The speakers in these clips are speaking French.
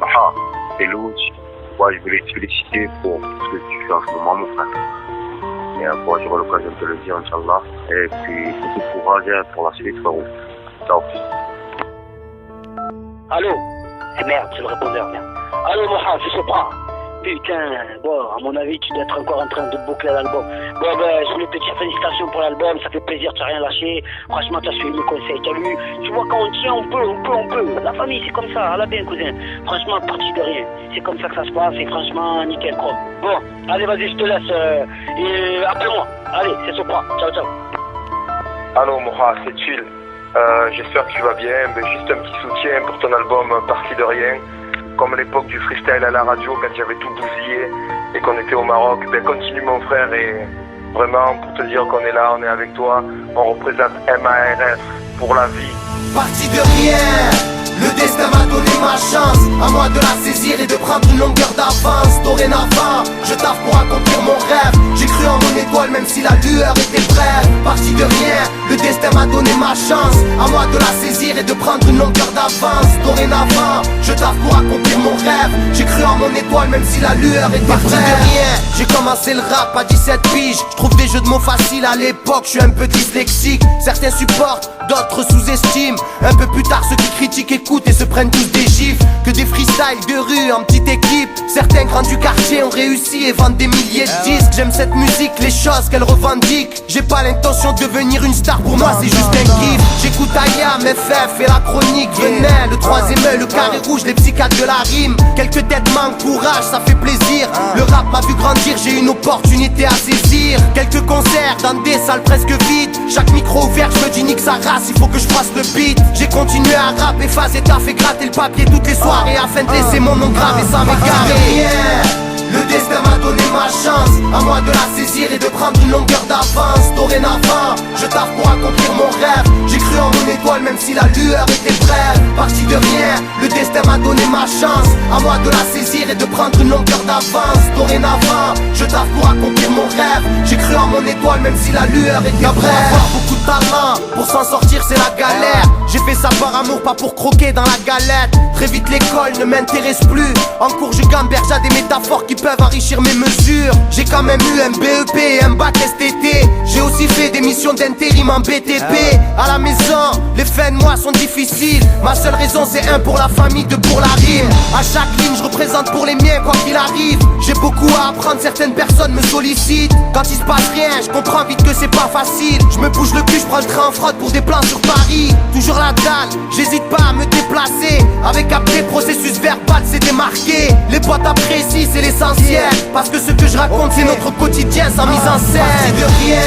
Ah, c'est Louch. Ouais, je voulais te féliciter pour ce que tu fais en ce moment, mon frère. Et bon, j'aurai l'occasion de te le dire, Inch'Allah. Et puis, beaucoup de courage pour la suite, frérot. Ciao. Allô? Eh merde, c'est le répondeur, merde. Allô, Mohamed, je sais pas. Putain, bon, à mon avis, tu dois être encore en train de boucler l'album. Bon, ben, je voulais te dire félicitations pour l'album, ça fait plaisir, tu n'as rien lâché. Franchement, tu as suivi mes conseils, tu as vu? Tu vois, quand on tient, on peut. La famille, c'est comme ça, à la bien, cousin. Franchement, parti de rien. C'est comme ça que ça se passe, et franchement, nickel, quoi. Bon, allez, vas-y, je te laisse. Et appelle-moi. Allez, c'est Sopra. Ciao, ciao. Allô, Moha, c'est Chill. J'espère que tu vas bien. Mais juste un petit soutien pour ton album Parti de rien. Comme à l'époque du freestyle à la radio, quand j'avais tout bousillé et qu'on était au Maroc. Ben, continue, mon frère, et vraiment, pour te dire qu'on est là, on est avec toi. On représente MARF pour la vie. Parti de rien, le destin m'a donné ma chance. À moi de la saisir et de prendre une longueur d'avance. Dorénavant, je taffe pour accomplir mon rêve. J'ai cru en mon étoile même si la lueur était brève. Parti de rien, le destin m'a donné ma chance. À moi de la saisir et de prendre une longueur d'avance. Dorénavant, je taffe pour accomplir mon rêve. J'ai cru en mon étoile même si la lueur était brève. Parti de rien, j'ai commencé le rap à 17 piges. Je trouve des jeux de mots faciles à l'époque, je suis un peu dyslexique. Certains supportent, d'autres sous-estiment. Un peu plus tard, ceux qui critiquent écoutent et se prennent tous des gifs. Que des freestyles de rue en petite équipe. Certains grands du quartier ont réussi et vendent des milliers de disques. J'aime cette musique, les choses qu'elle revendique. J'ai pas l'intention de devenir une star, pour moi c'est juste un kiff. J'écoute Ayam, FF et la chronique. Venez, le troisième œil, le carré rouge, les psychiatres de la rime. Quelques têtes m'encouragent, ça fait plaisir. Le rap m'a vu grandir, j'ai une opportunité à saisir. Quelques concerts dans des salles presque vides. Chaque micro ouvert, je me dis nique sa race, il faut que je fasse le beat. J'ai continué à rap, effacer, taf et gratter le papier toutes les soirées afin de laisser mon nom gravé sans m'égarer. Le destin m'a donné ma chance, à moi de la saisir et de prendre une longueur d'avance. Dorénavant, je taffe pour accomplir mon rêve. J'ai cru en mon étoile même si la lueur était brève. Parti de rien, le destin m'a donné ma chance. À moi de la saisir et de prendre une longueur d'avance. Dorénavant, je taffe pour accomplir mon rêve. J'ai cru en mon étoile même si la lueur était brève. Faut avoir beaucoup de talent, pour s'en sortir c'est la galère. J'ai fait ça par amour, pas pour croquer dans la galette. Très vite l'école ne m'intéresse plus. En cours je gamberge à des métaphores qui peuvent enrichir mes mesures. J'ai quand même eu un BEP et un bac STT. J'ai aussi fait des missions d'intérim en BTP. À la maison, les fins de mois sont difficiles. Ma seule raison c'est un pour la famille, deux pour la rime. À chaque ligne je représente pour les miens quoi qu'il arrive. J'ai beaucoup à apprendre, certaines personnes me sollicitent. Quand il se passe rien, je comprends vite que c'est pas facile. Je me bouge le cul, je prends le train en fraude pour des plans sur Paris. Toujours la dalle, j'hésite pas à me déplacer. Avec après processus verbal c'est démarqué. Les boîtes apprécient, c'est l'essentiel. Parce que ce que je raconte c'est notre quotidien sans mise en scène. Parti de rien,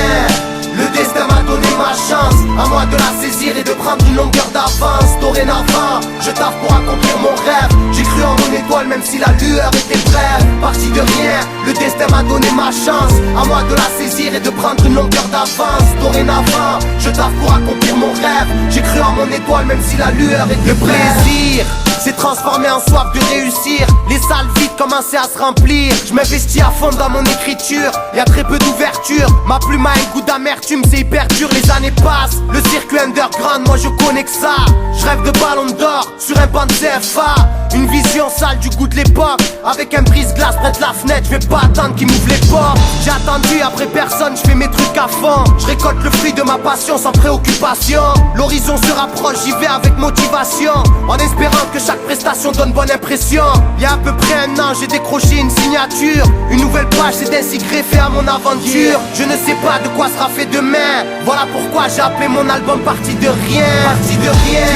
le destin m'a donné ma chance. À moi de la saisir et de prendre une longueur d'avance. Dorénavant, je taffe pour accomplir mon rêve. J'ai cru en mon étoile même si la lueur était brève. Parti de rien, le destin m'a donné ma chance. À moi de la saisir et de prendre une longueur d'avance. Dorénavant, je taffe pour accomplir mon rêve. J'ai cru en mon étoile même si la lueur était brève. Le plaisir s'est transformé en soif de réussir. Les salles vides commençaient à se remplir. Je m'investis à fond dans mon écriture. Y'a très peu d'ouverture. Ma plume a un goût d'amertume, c'est hyper dur. Les années passent, le circuit underground, moi je connais que ça. Je rêve de ballon d'or sur un banc de CFA. Une vision sale du goût de l'époque. Avec un brise-glace près de la fenêtre, je vais pas attendre qu'il m'ouvre les portes. J'ai attendu après personne, je fais mes trucs à fond. Je récolte le fruit de ma passion sans préoccupation. L'horizon se rapproche, j'y vais avec motivation. En espérant que chaque prestation donne bonne impression. Il y a à peu près un an, j'ai décroché une signature. Une nouvelle page s'est ainsi greffée à mon aventure. Je ne sais pas de quoi sera fait demain. Voilà pourquoi j'ai appelé mon album Parti de rien. Parti de rien.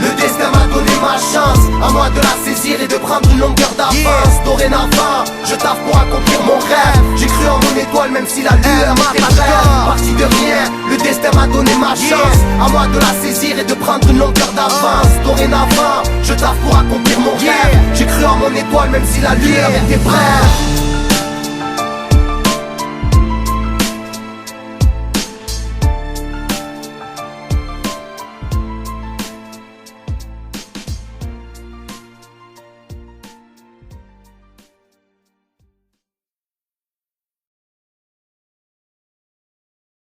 Le destin m'a donné ma chance. À moi de la saisir et de prendre une longueur d'avance. Dorénavant, je taffe pour accomplir mon rêve. J'ai cru en mon étoile même si la lueur était brève. Parti de rien, le destin m'a donné ma chance. À moi de la saisir et de prendre une longueur d'avance. Dorénavant, je taffe pour accomplir mon rêve. J'ai cru en mon étoile même si la lueur était brève.